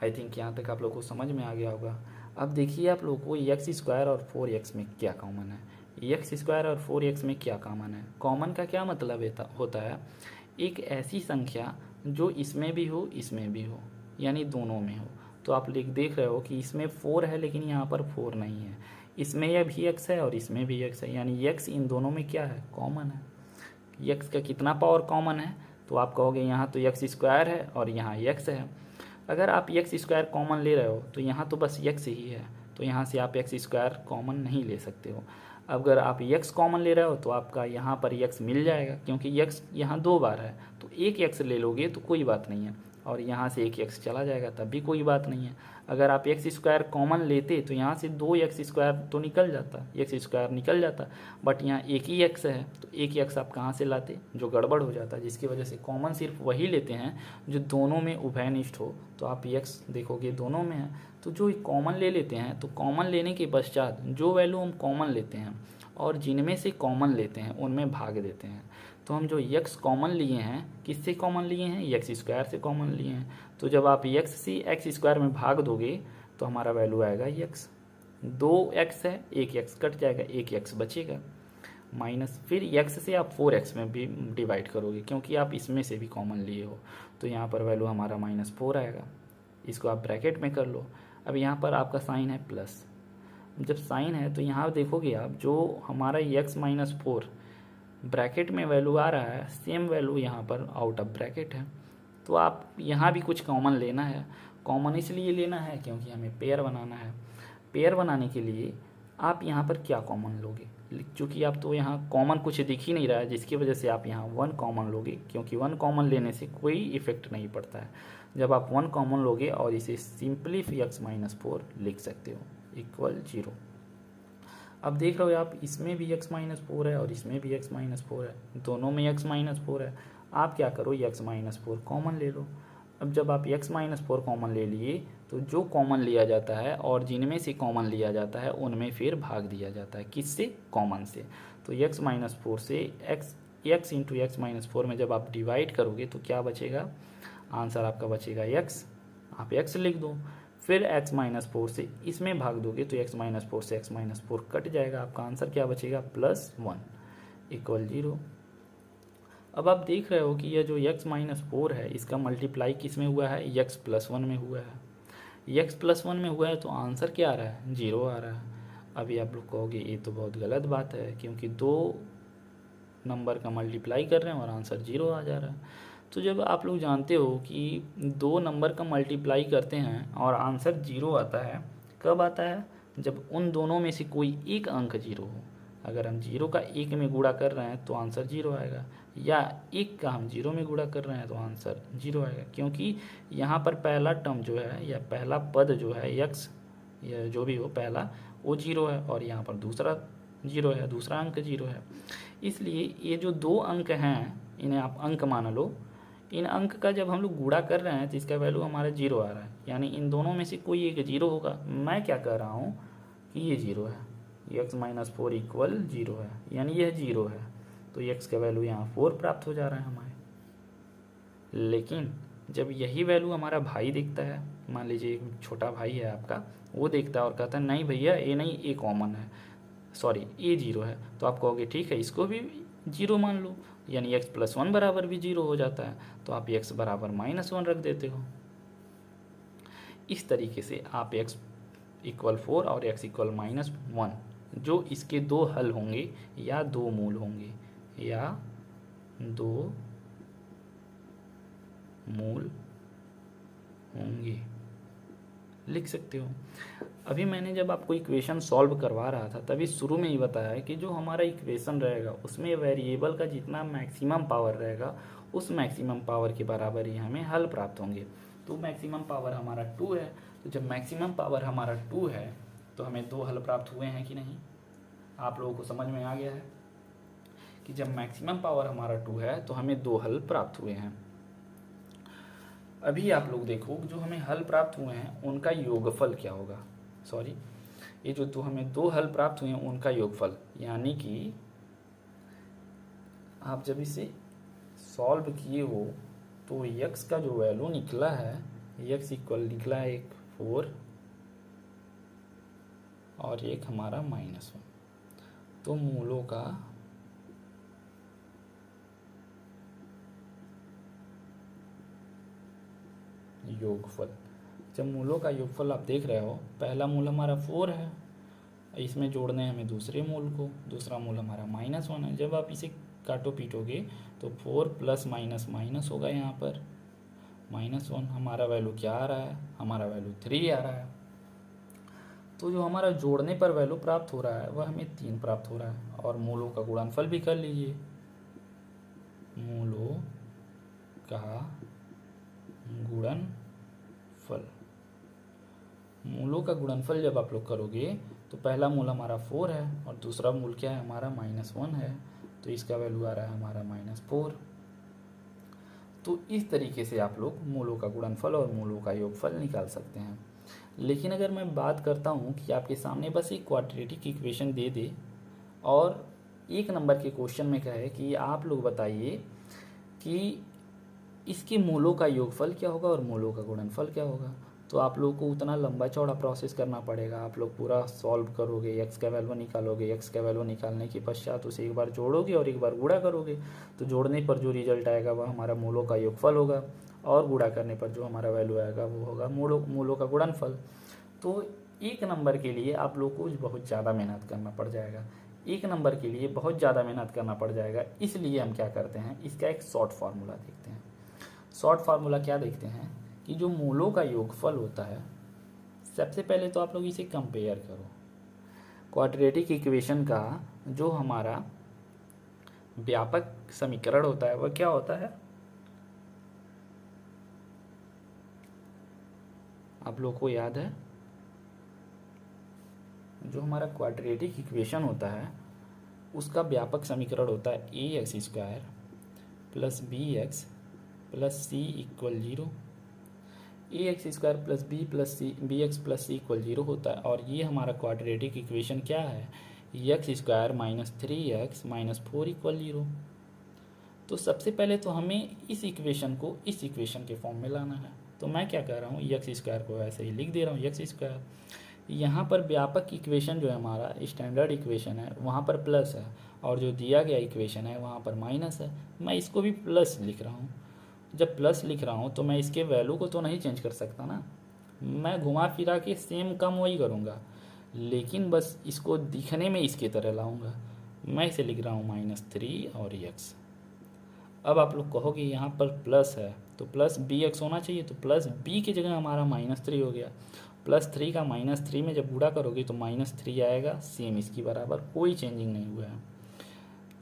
आई थिंक यहाँ तक आप लोग को समझ में आ गया होगा। अब देखिए आप लोग को एक्स स्क्वायर और 4x में क्या कॉमन है, एक्स स्क्वायर और 4x में क्या कॉमन है। कॉमन का क्या मतलब होता है, एक ऐसी संख्या जो इसमें भी हो इसमें भी हो, यानी दोनों में हो। तो आप देख रहे हो कि इसमें 4 है लेकिन यहाँ पर 4 नहीं है, इसमें यह भी x है और इसमें भी x है, यानी x इन दोनों में क्या है, कॉमन है। x का कितना पावर कॉमन है, तो आप कहोगे यहाँ तो एक्स स्क्वायर है और यहाँ x है। अगर आप एक्स स्क्वायर कॉमन ले रहे हो तो यहाँ तो बस x ही है, तो यहाँ से आप एक्स स्क्वायर कॉमन नहीं ले सकते हो। अगर आप x कॉमन ले रहे हो तो आपका यहाँ पर x मिल जाएगा, क्योंकि x यहाँ 2 बार है, तो एक x ले लोगे तो कोई बात नहीं है, और यहाँ से एक x चला जाएगा तब भी कोई बात नहीं है। अगर आप एक्स स्क्वायर कॉमन लेते तो यहाँ से 2x स्क्वायर तो निकल जाता, एक्स स्क्वायर निकल जाता, बट यहाँ एक ही x है तो एक x आप कहाँ से लाते, जो गड़बड़ हो जाता है, जिसकी वजह से कॉमन सिर्फ वही लेते हैं जो दोनों में उभयनिष्ठ हो। तो आप x देखोगे दोनों में है, तो जो कॉमन ले लेते हैं, तो कॉमन लेने के पश्चात जो वैल्यू हम कॉमन लेते हैं और जिनमें से कॉमन लेते हैं उनमें भाग देते हैं। तो हम जो x कॉमन लिए हैं, किससे कॉमन लिए हैं, एक्स स्क्वायर से कॉमन लिए हैं। तो जब आप x से एक्स स्क्वायर में भाग दोगे तो हमारा वैल्यू आएगा x, 2x है, एक x कट जाएगा, एक x बचेगा, माइनस फिर x से आप 4x में भी डिवाइड करोगे क्योंकि आप इसमें से भी कॉमन लिए हो, तो यहाँ पर वैल्यू हमारा -4 आएगा। इसको आप ब्रैकेट में कर लो। अब यहाँ पर आपका साइन है प्लस, जब साइन है तो यहाँ देखोगे आप जो हमारा x माइनस 4 ब्रैकेट में वैल्यू आ रहा है, सेम वैल्यू यहाँ पर आउट ऑफ ब्रैकेट है। तो आप यहाँ भी कुछ कॉमन लेना है। कॉमन इसलिए लेना है क्योंकि हमें पेयर बनाना है। पेयर बनाने के लिए आप यहाँ पर क्या कॉमन लोगे, चूँकि आप तो यहाँ कॉमन कुछ दिख ही नहीं रहा है, जिसकी वजह से आप यहाँ 1 कॉमन लोगे, क्योंकि 1 कॉमन लेने से कोई इफेक्ट नहीं पड़ता है। जब आप 1 कॉमन लोगे और इसे सिंपली x माइनस 4 लिख सकते हो इक्वल 0। अब देख रहे हो आप इसमें भी x माइनस 4 है और इसमें भी x माइनस 4 है, दोनों में x माइनस 4 है। आप क्या करो, x माइनस 4 कॉमन ले लो। अब जब आप x माइनस 4 कॉमन ले लिए तो जो कॉमन लिया जाता है और जिनमें से कॉमन लिया जाता है उनमें फिर भाग दिया जाता है, किससे, कॉमन से। तो x माइनस 4 से x इंटू एक्स माइनस 4 में जब आप डिवाइड करोगे तो क्या बचेगा, आंसर आपका बचेगा x, आप x लिख दो। फिर x माइनस 4 से इसमें भाग दोगे तो x माइनस 4 से x माइनस 4 कट जाएगा, आपका आंसर क्या बचेगा, +1 इक्वल 0। अब आप देख रहे हो कि यह जो x-4 है इसका मल्टीप्लाई किस में हुआ है, x+1 में हुआ है। x+1 में हुआ है तो आंसर क्या आ रहा है, 0 आ रहा है। अभी आप लोग कहोगे ये तो बहुत गलत बात है, क्योंकि 2 नंबर का मल्टीप्लाई कर रहे हैं और आंसर 0 आ जा रहा है। तो जब आप लोग जानते हो कि 2 नंबर का मल्टीप्लाई करते हैं और आंसर 0 आता है, कब आता है, जब उन दोनों में से कोई एक अंक 0 हो। अगर हम 0 का 1 में गुणा कर रहे हैं तो आंसर 0 आएगा, या 1 का हम 0 में गुणा कर रहे हैं तो आंसर 0 आएगा, क्योंकि यहाँ पर पहला टर्म जो है या पहला पद जो है x या जो भी हो पहला, वो 0 है और यहाँ पर दूसरा 0 है, दूसरा अंक 0 है। इसलिए ये जो 2 अंक हैं इन्हें आप अंक मान लो। इन अंक का जब हम लोग गुणा कर रहे हैं तो इसका वैल्यू हमारा 0 आ रहा है, यानी इन दोनों में से कोई एक 0 होगा। मैं क्या कह रहा हूँ कि ये 0 है, x-4 इक्वल 0 है, यानी यह 0 है, तो x का वैल्यू यहाँ 4 प्राप्त हो जा रहा है हमारे। लेकिन जब यही वैल्यू हमारा भाई देखता है, मान लीजिए एक छोटा भाई है आपका, वो देखता है और कहता है नहीं भैया ये नहीं, ये कॉमन है, सॉरी ये 0 है, तो आप कहोगे ठीक है इसको भी 0 मान लो, यानी x+1 बराबर भी 0 हो जाता है, तो आप x बराबर -1 रख देते हो। इस तरीके से आप x इक्वल 4 और x इक्वल -1 जो इसके 2 हल होंगे या 2 मूल होंगे या 2 मूल होंगे लिख सकते हो। अभी मैंने जब आपको इक्वेशन सॉल्व करवा रहा था तभी शुरू में ही बताया कि जो हमारा इक्वेशन रहेगा उसमें वेरिएबल का जितना मैक्सिमम पावर रहेगा उस मैक्सिमम पावर के बराबर ही हमें हल प्राप्त होंगे। तो मैक्सिमम पावर हमारा 2 है, तो जब मैक्सिमम पावर हमारा 2 है तो हमें 2 हल प्राप्त हुए हैं कि नहीं, आप लोगों को समझ में आ गया है कि जब मैक्सिमम पावर हमारा 2 है तो हमें 2 हल प्राप्त हुए हैं। अभी आप लोग देखो जो हमें हल प्राप्त हुए हैं उनका योगफल क्या होगा, सॉरी ये जो हमें 2 हल प्राप्त हुए हैं उनका योगफल, यानी कि आप जब इसे सॉल्व किए हो तो x का जो वैल्यू निकला है, x इक्वल निकला है एक 4 और एक हमारा -1, तो मूलों का योगफल। जब मूलों का योगफल आप देख रहे हो, पहला मूल हमारा 4 है, इसमें जोड़ने हैं हमें दूसरे मूल को, दूसरा मूल हमारा -1 है। जब आप इसे काटो पीटोगे तो 4 प्लस माइनस माइनस होगा, यहाँ पर -1, हमारा वैल्यू क्या आ रहा है, हमारा वैल्यू 3 आ रहा है। तो जो हमारा जोड़ने पर वैल्यू प्राप्त हो रहा है वह हमें 3 प्राप्त हो रहा है। और मूलों का गुणनफल भी कर लीजिए, मूलों का गुणनफल, मूलों का गुणनफल जब आप लोग करोगे तो पहला मूल हमारा 4 है और दूसरा मूल क्या है हमारा -1 है, तो इसका वैल्यू आ रहा है हमारा -4। तो इस तरीके से आप लोग मूलों का गुणनफल और मूलों का योगफल निकाल सकते हैं। लेकिन अगर मैं बात करता हूँ कि आपके सामने बस एक क्वाड्रेटिक इक्वेशन दे दे और 1 नंबर के क्वेश्चन में कहे कि आप लोग बताइए कि इसके मूलों का योगफल क्या होगा और मूलों का गुणनफल क्या होगा, तो आप लोगों को उतना लंबा चौड़ा प्रोसेस करना पड़ेगा। आप लोग पूरा सॉल्व करोगे, x का वैल्यू निकालोगे, x का वैल्यू निकालने के पश्चात उसे एक बार जोड़ोगे और एक बार गुणा करोगे, तो जोड़ने पर जो रिजल्ट आएगा वह हमारा मूलों का योगफल होगा और गुणा करने पर जो हमारा वैल्यू आएगा वो होगा मूलों का गुणनफल। तो 1 नंबर के लिए आप लोग को बहुत ज़्यादा मेहनत करना पड़ जाएगा, 1 नंबर के लिए बहुत ज़्यादा मेहनत करना पड़ जाएगा। इसलिए हम क्या करते हैं, इसका एक शॉर्ट फार्मूला देखते हैं। शॉर्ट फार्मूला क्या देखते हैं कि जो मूलों का योगफल होता है, सबसे पहले तो आप लोग इसे कंपेयर करो। क्वाड्रेटिक इक्वेशन का जो हमारा व्यापक समीकरण होता है वह क्या होता है, आप लोग को याद है, जो हमारा क्वाड्रेटिक इक्वेशन होता है उसका व्यापक समीकरण होता है ax² plus bx plus c equal 0। ax² plus b plus c bx plus c equal 0 होता है। और ये हमारा क्वाड्रेटिक इक्वेशन क्या है, x² minus 3x minus 4 equal 0। तो सबसे पहले तो हमें इस इक्वेशन को इस इक्वेशन के फॉर्म में लाना है। तो मैं क्या कह रहा हूँ, x² को ऐसे ही लिख दे रहा हूँ, x²। यहाँ पर व्यापक इक्वेशन जो है हमारा स्टैंडर्ड इक्वेशन है, वहाँ पर प्लस है और जो दिया गया इक्वेशन है वहाँ पर माइनस है। मैं इसको भी प्लस लिख रहा हूँ। जब प्लस लिख रहा हूँ तो मैं इसके वैल्यू को तो नहीं चेंज कर सकता ना, मैं घुमा फिरा के सेम कम वही करूँगा, लेकिन बस इसको दिखने में इसके तरह लाऊंगा। मैं इसे लिख रहा हूँ -3 और x। अब आप लोग कहोगे यहाँ पर प्लस है तो प्लस bx होना चाहिए, तो प्लस b की जगह हमारा -3 हो गया। +3 का -3 में जब गुणा करोगे तो -3 आएगा, सेम इसकी बराबर, कोई चेंजिंग नहीं हुआ है।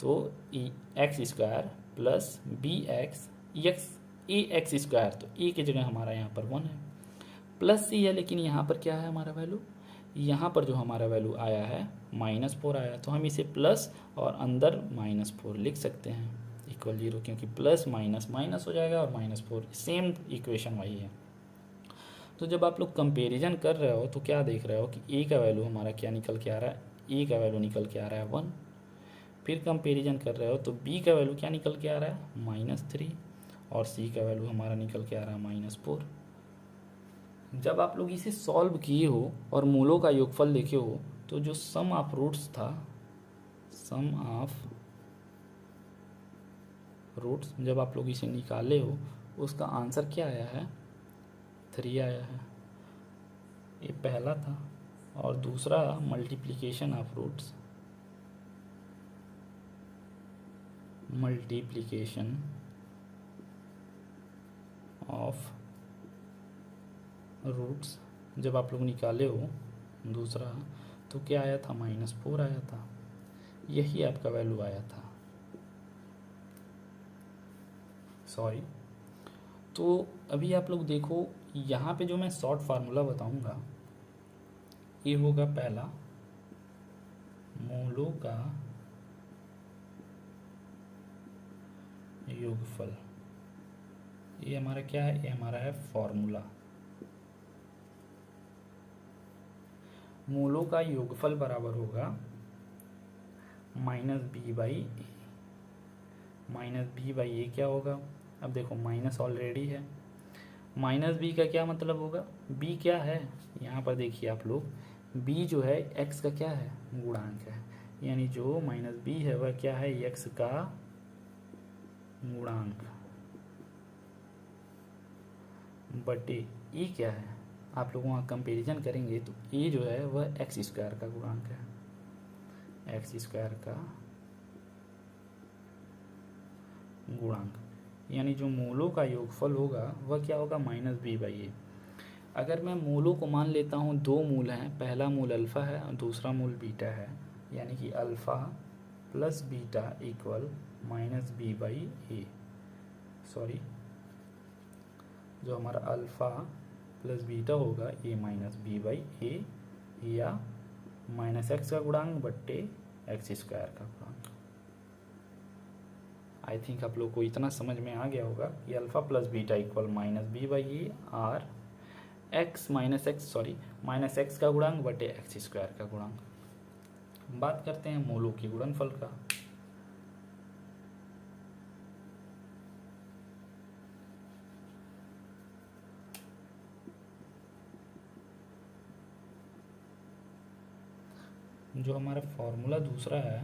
तो x² plus bx ax square, तो a की जगह हमारा यहाँ पर 1 है, प्लस c है, लेकिन यहाँ पर क्या है हमारा वैल्यू, यहाँ पर जो हमारा वैल्यू आया है -4 आया, तो हम इसे प्लस और अंदर -4 लिख सकते हैं इक्वल 0, क्योंकि प्लस माइनस माइनस हो जाएगा और -4 सेम इक्वेशन वही है। तो जब आप लोग कंपैरिजन कर रहे हो तो क्या देख रहे हो कि a का वैल्यू हमारा क्या निकल के आ रहा है, a का वैल्यू निकल के आ रहा है 1। फिर कंपैरिजन कर रहे हो तो b का वैल्यू क्या निकल के आ रहा है -3 और c का वैल्यू हमारा निकल के आ रहा है -4। जब आप लोग इसे सॉल्व किए हो और मूलों का योगफल देखे हो तो जो सम ऑफ रूट्स था, सम ऑफ रूट्स, जब आप लोग इसे निकाले हो उसका आंसर क्या आया है, 3 आया है। ये पहला था। और दूसरा multiplication of roots, multiplication of roots जब आप लोग निकाले हो दूसरा, तो क्या आया था, -4 आया था, यही आपका वैल्यू आया था, सॉरी। तो अभी आप लोग देखो यहाँ पे जो मैं शॉर्ट फार्मूला बताऊंगा, ये होगा पहला मूलों का योगफल, ये हमारा क्या है, ये हमारा है फॉर्मूला। मूलों का योगफल बराबर होगा -b/a। -b/a क्या होगा, अब देखो माइनस ऑलरेडी है, -b का क्या मतलब होगा, b क्या है, यहाँ पर देखिए आप लोग, b जो है x का क्या है, गुणांक है, यानी जो -b है वह क्या है, x का गुणांक, बटे e क्या है, आप लोग वहाँ कंपेरिजन करेंगे तो e जो है वह x² का गुणांक है, x² का गुणांक, यानी जो मूलों का योगफल होगा वह क्या होगा, -b/a। अगर मैं मूलों को मान लेता हूँ, दो मूल हैं, पहला मूल अल्फ़ा है और दूसरा मूल बीटा है, यानी कि alpha plus beta equal -b/a, sorry, जो हमारा अल्फ़ा प्लस बीटा होगा ये -b/a या -x का गुणांक बट्टे x² का गुणांक। आई थिंक आप लोग को इतना समझ में आ गया होगा कि alpha plus beta equal -b/a और -x का गुणांक बटे x² का गुणांक। बात करते हैं मूलों के गुणनफल का। जो हमारा फॉर्मूला दूसरा है,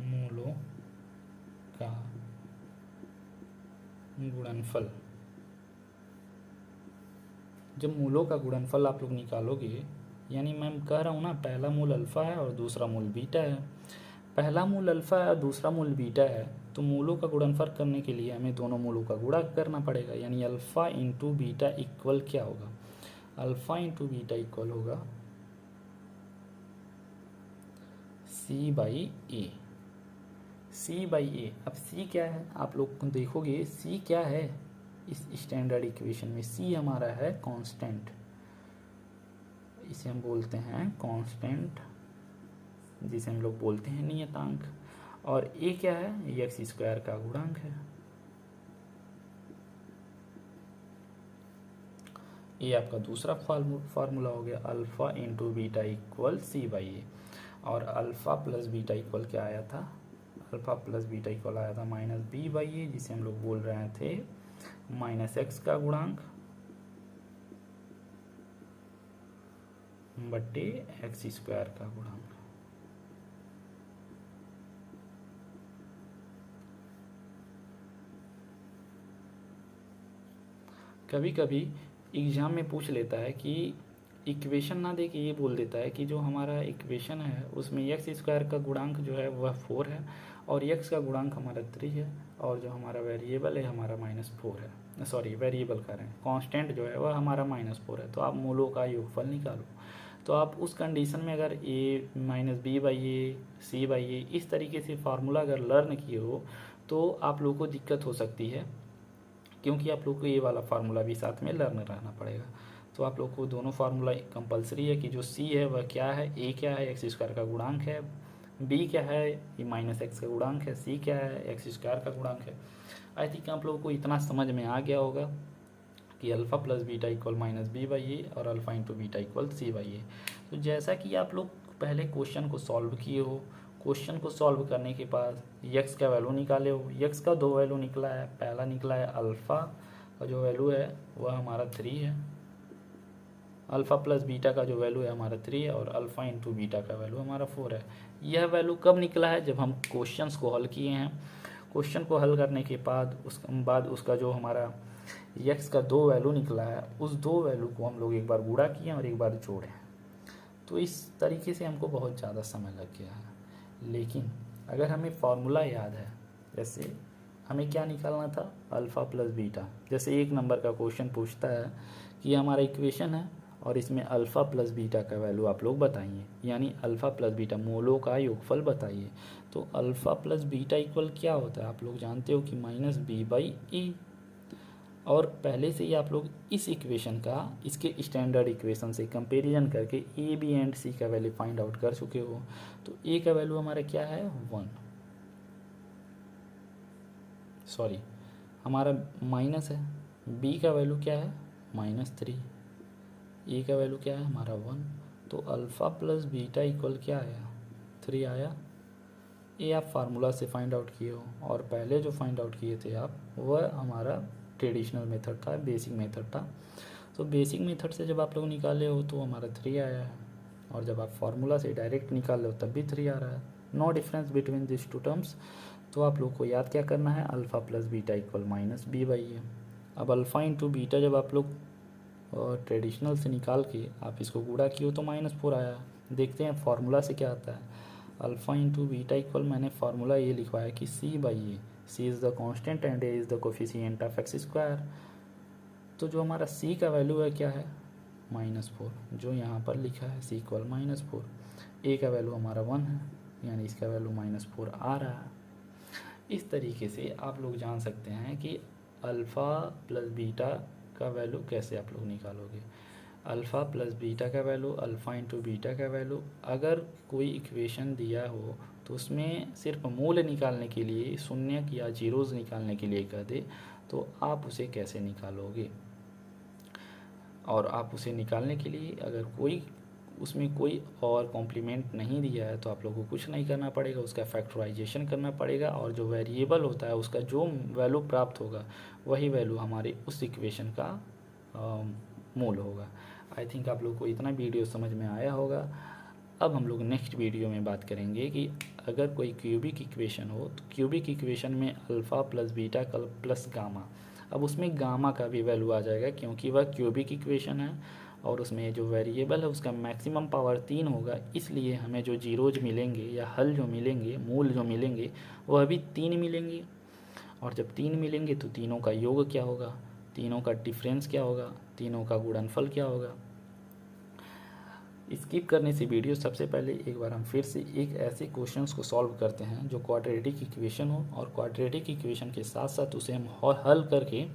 मूलों का गुणनफल, जब मूलों का गुणनफल आप लोग निकालोगे, यानी मैं कह रहा हूँ ना, पहला मूल अल्फ़ा है और दूसरा मूल बीटा है, पहला मूल अल्फ़ा है और दूसरा मूल बीटा है, तो मूलों का गुणनफल करने के लिए हमें दोनों मूलों का गुणा करना पड़ेगा, यानी अल्फ़ा इंटू बीटा इक्वल क्या होगा, अल्फ़ा इंटू बीटा इक्वल होगा c/a। c/a, अब c क्या है, आप लोग देखोगे c क्या है इस स्टैंडर्ड इक्वेशन में, c हमारा है कांस्टेंट, इसे हम बोलते हैं कांस्टेंट, जिसे हम लोग बोलते हैं नियतांक, और a क्या है, ये x² का गुणांक है। ये आपका दूसरा फार्मूला हो गया, alpha into beta equal c/a, और अल्फ़ा प्लस बीटा इक्वल क्या आया था, अल्फ़ा प्लस बीटा इक्वल आया था -b/a, जिसे हम लोग बोल रहे थे -x का गुणांक बट्टे एक्स स्क्वायर का गुणांक। कभी कभी एग्ज़ाम में पूछ लेता है कि इक्वेशन ना दे के ये बोल देता है कि जो हमारा इक्वेशन है उसमें एक्स स्क्वायर का गुणांक जो है वह 4 है और एक्स का गुणांक हमारा 3 है और जो हमारा वेरिएबल है हमारा -4 है। सॉरी, वेरिएबल कह रहे हैं, कांस्टेंट जो है वह हमारा -4 है। तो आप मूलों का योगफल निकालो। तो आप उस कंडीशन में अगर a minus b by a, c by a, इस तरीके से फार्मूला अगर लर्न किए हो तो आप लोगों को दिक्कत हो सकती है, क्योंकि आप लोग को ये वाला फार्मूला भी साथ में लर्न रहना पड़ेगा। तो आप लोग को दोनों फार्मूला कंपलसरी है कि जो सी है वह क्या है, ए क्या है, एक्स स्क्वायर का गुणांक है, बी क्या है, ये माइनस एक्स का गुणांक है, सी क्या है, एक्स स्क्वायर का गुणांक है। आई थिंक आप लोगों को इतना समझ में आ गया होगा कि alpha plus beta equal minus b by a और alpha into beta equal c by a. तो जैसा कि आप लोग पहले क्वेश्चन को सॉल्व किए हो, क्वेश्चन को सॉल्व करने के बाद यक्स का वैल्यू निकाले हो, यक्स का 2 वैल्यू निकला है। पहला निकला है अल्फ़ा का जो वैल्यू है वह हमारा 3 है, अल्फ़ा प्लस बीटा का जो वैल्यू है हमारा 3 है और अल्फ़ा इंटू बीटा का वैल्यू हमारा 4 है। यह वैल्यू कब निकला है? जब हम क्वेश्चंस को हल किए हैं। क्वेश्चन को हल करने के बाद उसका जो हमारा यक्स का 2 वैल्यू निकला है, उस 2 वैल्यू को हम लोग एक बार गुणा किए और एक बार जोड़े। तो इस तरीके से हमको बहुत ज़्यादा समय लग गया है। लेकिन अगर हमें फार्मूला याद है, जैसे हमें क्या निकालना था, अल्फ़ा प्लस बीटा। जैसे 1 नंबर का क्वेश्चन पूछता है कि हमारा इक्वेशन है और इसमें अल्फ़ा प्लस बीटा का वैल्यू आप लोग बताइए, यानी अल्फ़ा प्लस बीटा मोलों का योगफल बताइए। तो अल्फ़ा प्लस बीटा इक्वल क्या होता है? आप लोग जानते हो कि माइनस बी बाई ए। और पहले से ही आप लोग इस इक्वेशन का इसके स्टैंडर्ड इक्वेशन से कंपैरिजन करके ए बी एंड सी का वैल्यू फाइंड आउट कर चुके हो। तो ए का वैल्यू हमारा क्या है? 1, सॉरी हमारा माइनस है। बी का वैल्यू क्या है? -3। ए का वैल्यू क्या है? हमारा 1। तो अल्फ़ा प्लस बीटा इक्वल क्या आया? 3 आया। ये आप फार्मूला से फाइंड आउट किए हो और पहले जो फाइंड आउट किए थे आप, वह हमारा ट्रेडिशनल मेथड था, बेसिक मेथड था। तो बेसिक मेथड से जब आप लोग निकाले हो तो हमारा 3 आया है और जब आप फार्मूला से डायरेक्ट निकाल रहे हो तब भी 3 आ रहा है। No difference between this two terms. तो आप लोग को याद क्या करना है? Alpha plus beta equal minus b by a. अब अल्फ़ा इंटू बीटा जब आप लोग ट्रेडिशनल से निकाल के आप इसको गुणा किए हो तो -4 आया। देखते हैं फार्मूला से क्या आता है। अल्फ़ा इंटू बीटा इक्वल, मैंने फार्मूला ये लिखवाया कि c by a. C is the constant and a is the coefficient of x square. तो जो हमारा सी का वैल्यू है क्या है? -4, जो यहाँ पर लिखा है सी इक्वल -4। ए का वैल्यू हमारा 1 है, यानी इसका वैल्यू -4 आ रहा है। इस तरीके से आप लोग जान सकते हैं कि अल्फ़ा प्लस बीटा का वैल्यू कैसे आप लोग निकालोगे। अल्फ़ा प्लस बीटा का वैल्यू, अल्फ़ा इंटू बीटा का वैल्यू। अगर कोई इक्वेशन दिया हो तो उसमें सिर्फ मूल निकालने के लिए, शून्य या जीरोज़ निकालने के लिए कह दे तो आप उसे कैसे निकालोगे। और आप उसे निकालने के लिए अगर उसमें कोई और कॉम्प्लीमेंट नहीं दिया है तो आप लोगों को कुछ नहीं करना पड़ेगा, उसका फैक्टराइजेशन करना पड़ेगा और जो वेरिएबल होता है उसका जो वैल्यू प्राप्त होगा वही वैल्यू हमारे उस इक्वेशन का मूल होगा। आई थिंक आप लोग को इतना वीडियो समझ में आया होगा। अब हम लोग नेक्स्ट वीडियो में बात करेंगे कि अगर कोई क्यूबिक इक्वेशन हो तो क्यूबिक इक्वेशन में alpha plus beta plus gamma, अब उसमें गामा का भी वैल्यू आ जाएगा क्योंकि वह क्यूबिक इक्वेशन है और उसमें जो वेरिएबल है उसका मैक्सिमम पावर 3 होगा। इसलिए हमें जो जीरोज मिलेंगे या हल जो मिलेंगे, मूल जो मिलेंगे, वह भी 3 मिलेंगे। और जब 3 मिलेंगे तो तीनों का योग क्या होगा, तीनों का डिफरेंस क्या होगा, तीनों का गुणनफल क्या होगा। स्किप करने से वीडियो, सबसे पहले एक बार हम फिर से एक ऐसे क्वेश्चंस को सॉल्व करते हैं जो क्वाड्रेटिक इक्वेशन हो और क्वाड्रेटिक इक्वेशन के साथ साथ उसे हम हल करके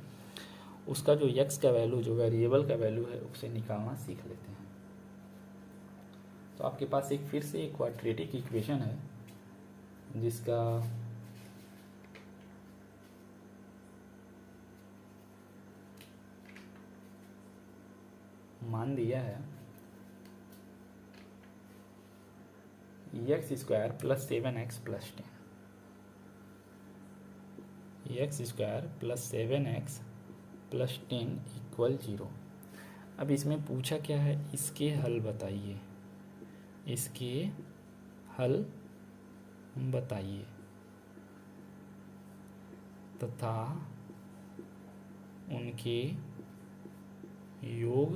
उसका जो एक्स का वैल्यू, जो वेरिएबल का वैल्यू है, उसे निकालना सीख लेते हैं। तो आपके पास फिर से एक क्वाड्रेटिक इक्वेशन है जिसका मान दिया है x square plus 7x plus 10, x square plus 7x plus 10 equal 0। अब इसमें पूछा क्या है, इसके हल बताइए, इसके हल बताइए तथा उनके योग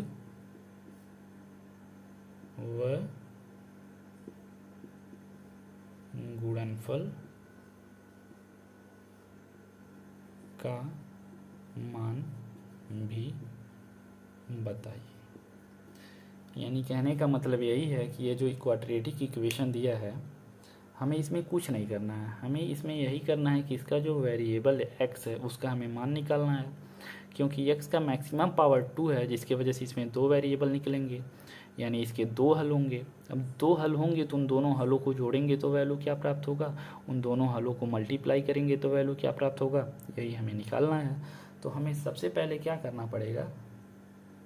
व गुणनफल का मान भी बताइए। यानी कहने का मतलब यही है कि ये जो क्वाड्रेटिक इक्वेशन दिया है, हमें इसमें कुछ नहीं करना है, हमें इसमें यही करना है कि इसका जो वेरिएबल x है उसका हमें मान निकालना है, क्योंकि x का मैक्सिमम पावर 2 है, जिसकी वजह से इसमें दो वेरिएबल निकलेंगे, यानी इसके दो हल होंगे। अब दो हल होंगे तो उन दोनों हलों को जोड़ेंगे तो वैल्यू क्या प्राप्त होगा, उन दोनों हलों को मल्टीप्लाई करेंगे तो वैल्यू क्या प्राप्त होगा, यही हमें निकालना है। तो हमें सबसे पहले क्या करना पड़ेगा,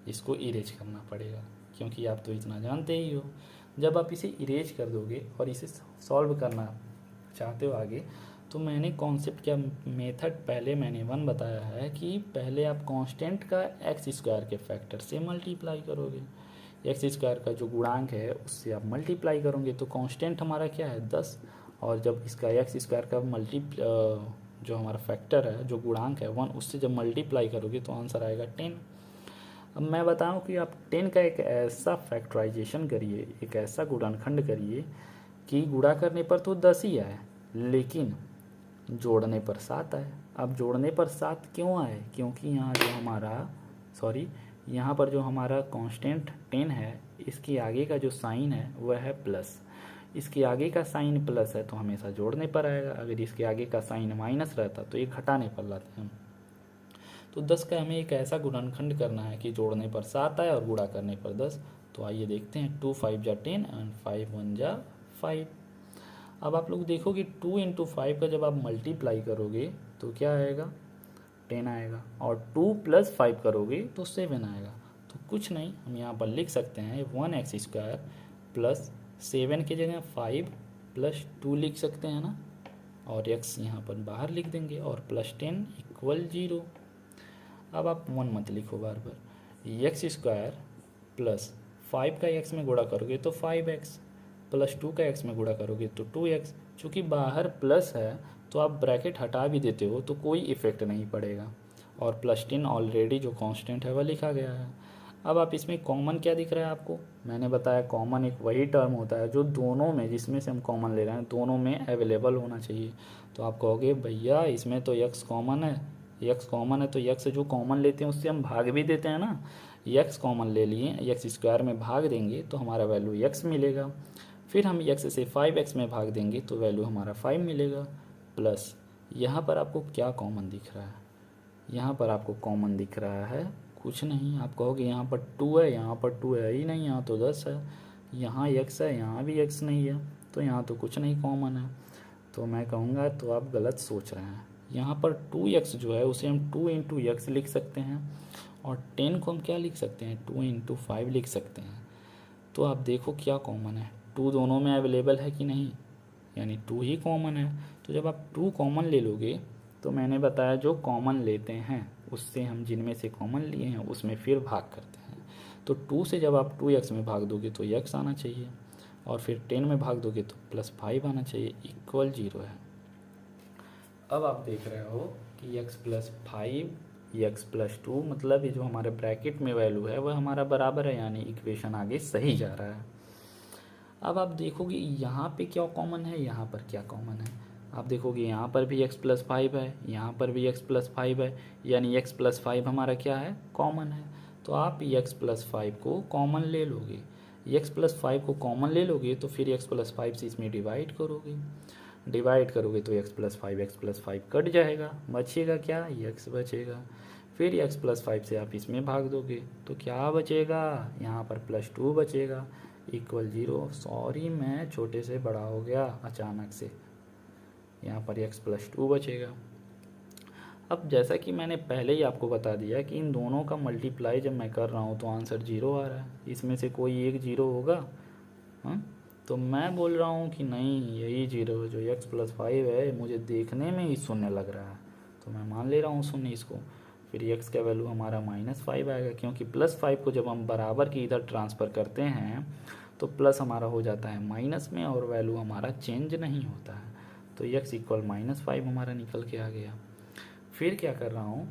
इसको इरेज करना पड़ेगा, क्योंकि आप तो इतना जानते ही हो। जब आप इसे इरेज कर दोगे और इसे सॉल्व करना चाहते हो आगे, तो मैंने कॉन्सेप्ट क्या मेथड पहले मैंने 1 बताया है कि पहले आप कांस्टेंट का एक्स स्क्वायर के फैक्टर से मल्टीप्लाई करोगे, एक्स स्क्वायर का जो गुणांक है उससे आप मल्टीप्लाई करोगे, तो कांस्टेंट हमारा क्या है 10, और जब इसका एक्स स्क्वायर का जो हमारा फैक्टर है, जो गुणांक है 1, उससे जब मल्टीप्लाई करोगे तो आंसर आएगा 10। अब मैं बताऊं कि आप 10 का एक ऐसा फैक्टराइजेशन करिए, एक ऐसा गुणनखंड करिए कि गुणा करने पर तो 10 ही आए, लेकिन जोड़ने पर 7 आए। अब जोड़ने पर 7 क्यों आए, क्योंकि यहाँ पर जो हमारा कांस्टेंट 10 है, इसके आगे का जो साइन है वह है प्लस। इसके आगे का साइन प्लस है तो हमेशा जोड़ने पर आएगा, अगर इसके आगे का साइन माइनस रहता तो ये घटाने पर लाते हैं। तो 10 का हमें एक ऐसा गुणनखंड करना है कि जोड़ने पर 7 आए और गुणा करने पर 10। तो आइए देखते हैं, 2 5 जा 10 एंड 5 1 जा 5। अब आप लोग देखोगे 2 × 5 का जब आप मल्टीप्लाई करोगे तो क्या आएगा, 10 आएगा, और 2 + 5 करोगे तो 7 आएगा। तो कुछ नहीं, हम यहाँ पर लिख सकते हैं 1x² प्लस 7 की जगह 5 + 2 लिख सकते हैं ना, और x यहाँ पर बाहर लिख देंगे, और +10 = 0। अब आप 1 मत लिखो बार बार, x² प्लस 5 का x में गुणा करोगे तो 5x, प्लस 2 का x में गुणा करोगे तो 2x। चूँकि बाहर प्लस है तो आप ब्रैकेट हटा भी देते हो तो कोई इफेक्ट नहीं पड़ेगा, और +10 ऑलरेडी जो कांस्टेंट है वह लिखा गया है। अब आप इसमें कॉमन क्या दिख रहा है आपको, मैंने बताया कॉमन एक वही टर्म होता है जो दोनों में, जिसमें से हम कॉमन ले रहे हैं, दोनों में अवेलेबल होना चाहिए। तो आप कहोगे भैया इसमें तो x कॉमन है, x कॉमन है तो x जो कॉमन लेते हैं उससे हम भाग भी देते हैं ना, x कॉमन ले लिए, x² में भाग देंगे तो हमारा वैल्यू x मिलेगा, फिर हम x से 5x में भाग देंगे तो वैल्यू हमारा 5 मिलेगा, प्लस यहाँ पर आपको क्या कॉमन दिख रहा है, यहाँ पर आपको कॉमन दिख रहा है कुछ नहीं। आप कहोगे यहाँ पर 2 है, यहाँ पर 2 है ही नहीं, यहाँ तो 10 है, यहाँ x है, यहाँ भी x नहीं है, तो यहाँ तो कुछ नहीं कॉमन है। तो मैं कहूँगा तो आप गलत सोच रहे हैं। यहाँ पर 2x जो है उसे हम 2 × x लिख सकते हैं, और 10 को हम क्या लिख सकते हैं, 2 × 5 लिख सकते हैं। तो आप देखो क्या कॉमन है, 2 दोनों में अवेलेबल है कि नहीं, यानी 2 ही कॉमन है। तो जब आप 2 कॉमन ले लोगे तो मैंने बताया जो कॉमन लेते हैं उससे हम जिनमें से कॉमन लिए हैं उसमें फिर भाग करते हैं। तो 2 से जब आप 2x में भाग दोगे तो x आना चाहिए, और फिर 10 में भाग दोगे तो +5 आना चाहिए, = 0 है। अब आप देख रहे हो कि x + 5 x + 2, मतलब ये जो हमारे ब्रैकेट में वैल्यू है वह हमारा बराबर है, यानी इक्वेशन आगे सही जा रहा है। अब आप देखोगे यहाँ पे क्या कॉमन है, यहाँ पर क्या कॉमन है। आप देखोगे यहाँ पर भी x + 5 है, यहाँ पर भी x + 5 है, यानी x + 5 हमारा क्या है, कॉमन है। तो आप x + 5 को कॉमन ले लोगे, x + 5 को कॉमन ले लोगे तो फिर x + 5 से इसमें डिवाइड करोगे, तो x + 5 कट जाएगा, बचेगा क्या, x बचेगा। फिर x + 5 से आप इसमें भाग दोगे तो क्या बचेगा, यहाँ पर +2 बचेगा, = 0। सॉरी मैं छोटे से बड़ा हो गया अचानक से, यहाँ पर x + 2 बचेगा। अब जैसा कि मैंने पहले ही आपको बता दिया कि इन दोनों का मल्टीप्लाई जब मैं कर रहा हूँ तो आंसर 0 आ रहा है, इसमें से कोई एक 0 होगा, हाँ। तो मैं बोल रहा हूँ कि नहीं यही 0 जो x + 5 है मुझे देखने में ही शून्य लग रहा है, तो मैं मान ले रहा हूँ शून्य इसको। फिर x का वैल्यू हमारा -5 आएगा, क्योंकि +5 को जब हम बराबर की इधर ट्रांसफ़र करते हैं तो प्लस हमारा हो जाता है माइनस में और वैल्यू हमारा चेंज नहीं होता है। तो x इक्वल -5 हमारा निकल के आ गया। फिर क्या कर रहा हूँ,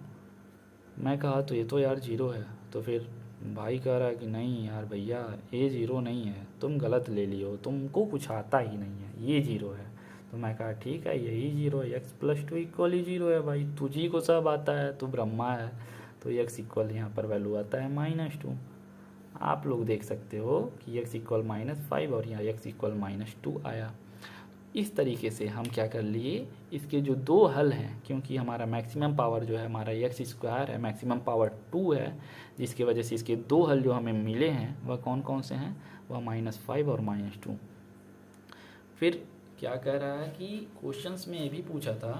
मैं कहा तो ये तो यार 0 है, तो फिर भाई कह रहा है कि नहीं यार भैया ये 0 नहीं है, तुम गलत ले लियो, तुमको कुछ आता ही नहीं है, ये 0 है। तो मैं कहा ठीक है यही 0 है, x+2 इक्वल ही 0 है भाई, तुझी को सब आता है, तू ब्रह्मा है। तो x इक्वल यहाँ पर वैल्यू आता है -2। आप लोग देख सकते हो कि x इक्वल -5 और यहाँ x इक्वल -2 आया। इस तरीके से हम क्या कर लिए, इसके जो दो हल हैं, क्योंकि हमारा मैक्सिमम पावर जो है हमारा x² है, मैक्सिमम पावर 2 है, जिसकी वजह से इसके दो हल जो हमें मिले हैं वह कौन कौन से हैं, वह -5 और -2। फिर क्या कह रहा है कि क्वेश्चंस में ये भी पूछा था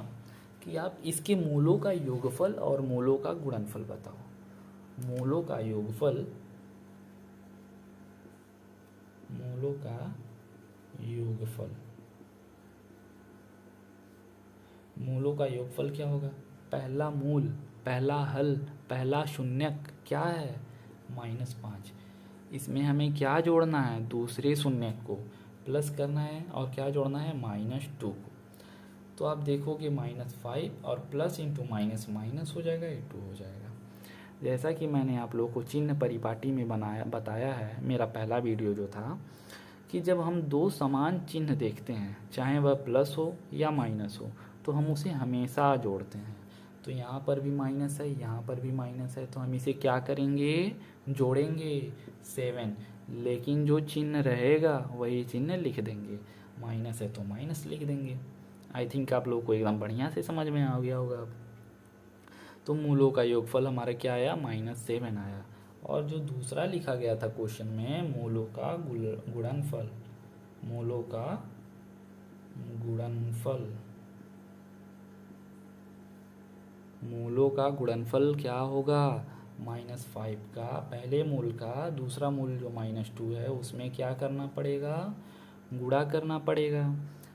कि आप इसके मूलों का योगफल और मूलों का गुणनफल बताओ। मूलों का योगफल, मूलों का योगफल, मूलों का योगफल क्या होगा, पहला मूल, पहला हल, पहला शून्यक क्या है, -5। इसमें हमें क्या जोड़ना है, दूसरे शून्यक को प्लस करना है और क्या जोड़ना है, -2 को। तो आप देखोगे -5 और प्लस इंटू माइनस माइनस हो जाएगा, ये 2 हो जाएगा। जैसा कि मैंने आप लोगों को चिन्ह परिपाटी में बताया है, मेरा पहला वीडियो जो था, कि जब हम दो समान चिन्ह देखते हैं, चाहे वह प्लस हो या माइनस हो, तो हम उसे हमेशा जोड़ते हैं। तो यहाँ पर भी माइनस है, यहाँ पर भी माइनस है, तो हम इसे क्या करेंगे, जोड़ेंगे 7। लेकिन जो चिन्ह रहेगा वही चिन्ह लिख देंगे, माइनस है तो माइनस लिख देंगे। आई थिंक आप लोगों को एकदम बढ़िया से समझ में आ गया होगा अब। तो मूलों का योगफल हमारा क्या आया, -7 आया। और जो दूसरा लिखा गया था क्वेश्चन में, मूलों का गुणनफल, मूलों का गुणनफल, मूलों का गुणनफल क्या होगा, -5 का पहले मूल का दूसरा मूल जो -2 है उसमें क्या करना पड़ेगा, गुणा करना पड़ेगा।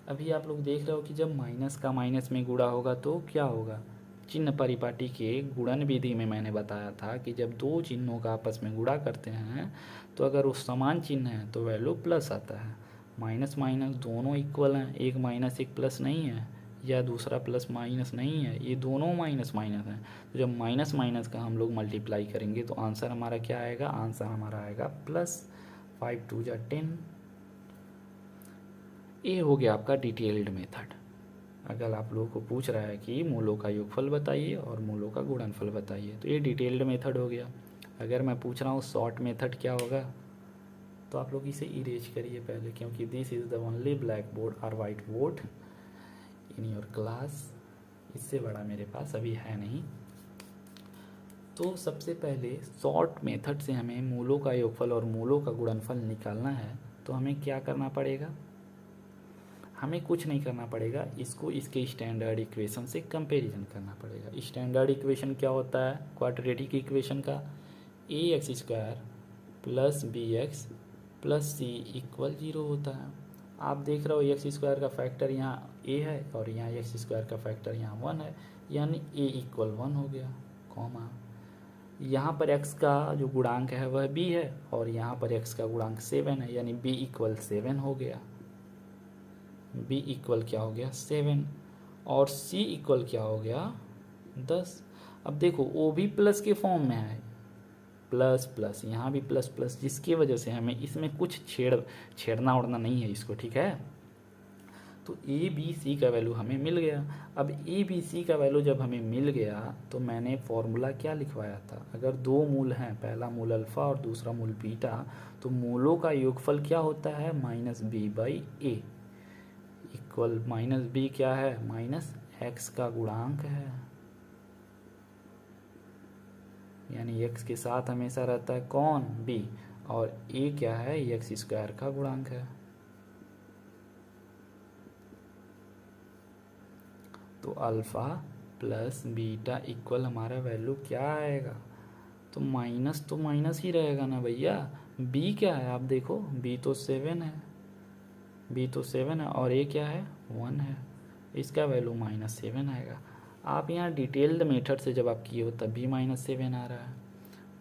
अभी आप लोग देख रहे हो कि जब माइनस का माइनस में गुणा होगा तो क्या होगा, चिन्ह परिपाटी के गुणन विधि में मैंने बताया था कि जब दो चिन्हों का आपस में गुणा करते हैं तो अगर वो समान चिन्ह है तो वैल्यू प्लस आता है। माइनस माइनस दोनों इक्वल हैं, एक माइनस एक प्लस नहीं है, या दूसरा प्लस माइनस नहीं है, ये दोनों माइनस माइनस हैं। तो जब माइनस माइनस का हम लोग मल्टीप्लाई करेंगे तो आंसर हमारा क्या आएगा, आंसर हमारा आएगा +5 2 जा 10। ये हो गया आपका डिटेल्ड मेथड। अगर आप लोगों को पूछ रहा है कि मूलों का योगफल बताइए और मूलों का गुणनफल बताइए, तो ये डिटेल्ड मेथड हो गया। अगर मैं पूछ रहा हूँ शॉर्ट मेथड क्या होगा, तो आप लोग इसे इरेज करिए पहले, क्योंकि this is the only blackboard और whiteboard in your class. इससे बड़ा मेरे पास अभी है नहीं। तो सबसे पहले शॉर्ट मेथड से हमें मूलों का योगफल और मूलों का गुणनफल निकालना है, तो हमें क्या करना पड़ेगा, हमें कुछ नहीं करना पड़ेगा, इसको इसके स्टैंडर्ड इक्वेशन से कंपैरिजन करना पड़ेगा। स्टैंडर्ड इक्वेशन क्या होता है, क्वाड्रेटिक इक्वेशन का, ax² + bx + c = 0 होता है। आप देख रहे हो x² का फैक्टर यहाँ a है और यहाँ x² का फैक्टर यहाँ 1 है, यानी a = 1 हो गया, कॉमा यहाँ पर x का जो गुणांक है वह b है और यहाँ पर x का गुणांक 7 है, यानी b = 7 हो गया। b = क्या हो गया, 7, और c = क्या हो गया, 10। अब देखो वो भी प्लस के फॉर्म में है, प्लस प्लस यहाँ भी प्लस प्लस, जिसकी वजह से हमें इसमें कुछ छेड़ना उड़ना नहीं है इसको, ठीक है। तो ए बी सी का वैल्यू हमें मिल गया। अब ए बी सी का वैल्यू जब हमें मिल गया तो मैंने फॉर्मूला क्या लिखवाया था, अगर दो मूल हैं, पहला मूल अल्फ़ा और दूसरा मूल बीटा, तो मूलों का योगफल क्या होता है, -b/a इक्वल -b क्या है, -x का गुणांक है, यानी x के साथ हमेशा रहता है कौन, b, और a क्या है, x² का गुणांक है। तो अल्फ़ा प्लस बीटा इक्वल हमारा वैल्यू क्या आएगा, तो माइनस ही रहेगा ना भैया। b क्या है, आप देखो b तो 7 है, b तो 7 है और a क्या है, 1 है, इसका वैल्यू -7 आएगा। आप यहाँ डिटेल्ड मेथड से जब आप किए हो तब भी -7 आ रहा है,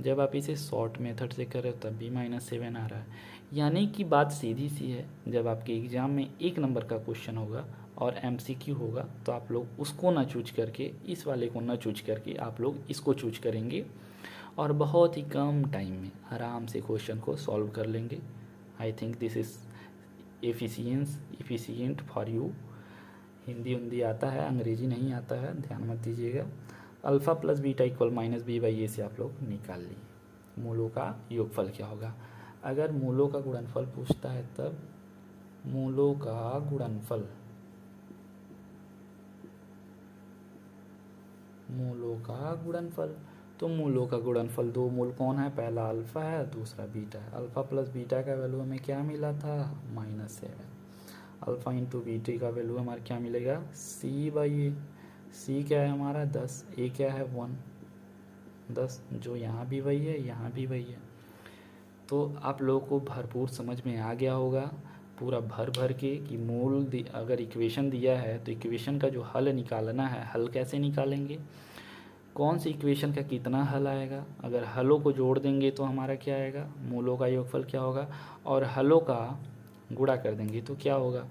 जब आप इसे शॉर्ट मेथड से कर रहे हो तब भी -7 आ रहा है। यानी कि बात सीधी सी है, जब आपके एग्ज़ाम में 1 नंबर का क्वेश्चन होगा और MCQ होगा तो आप लोग उसको ना चूज करके, इस वाले को ना चूज करके आप लोग इसको चूज करेंगे और बहुत ही कम टाइम में आराम से क्वेश्चन को सॉल्व कर लेंगे। I think this is efficient for you. Hindi उंदी आता है, अंग्रेजी नहीं आता है, ध्यान मत दीजिएगा। Alpha plus beta equal -b/a से आप लोग निकाल लिए। मूलों का योगफल क्या होगा? अगर मूलों का गुणनफल पूछता है तब मूलों का गुणनफल, मूलों का गुणनफल, तो मूलों का गुणनफल, दो मूल कौन है? पहला अल्फ़ा है, दूसरा बीटा है। अल्फ़ा प्लस बीटा का वैल्यू हमें क्या मिला था? -7। अल्फ़ा इंटू बीटा का वैल्यू हमारा क्या मिलेगा? c/a। c क्या है हमारा? 10। a क्या है? 1। 10, जो यहाँ भी वही है, यहाँ भी वही है। तो आप लोगों को भरपूर समझ में आ गया होगा, पूरा भर भर के कि मूल अगर इक्वेशन दिया है तो इक्वेशन का जो हल निकालना है, हल कैसे निकालेंगे, कौन सी इक्वेशन का कितना हल आएगा, अगर हलों को जोड़ देंगे तो हमारा क्या आएगा? मूलों का योगफल क्या होगा, और हलों का गुणा कर देंगे तो क्या होगा?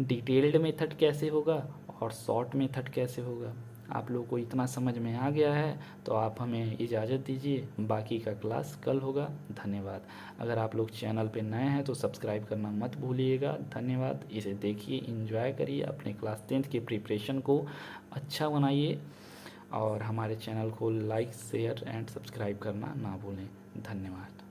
डिटेल्ड मेथड कैसे होगा और शॉर्ट मेथड कैसे होगा। आप लोगों को इतना समझ में आ गया है तो आप हमें इजाज़त दीजिए, बाकी का क्लास कल होगा। धन्यवाद। अगर आप लोग चैनल पे नए हैं तो सब्सक्राइब करना मत भूलिएगा। धन्यवाद। इसे देखिए, एंजॉय करिए, अपने क्लास 10th के प्रिपरेशन को अच्छा बनाइए और हमारे चैनल को लाइक, शेयर एंड सब्सक्राइब करना ना भूलें। धन्यवाद।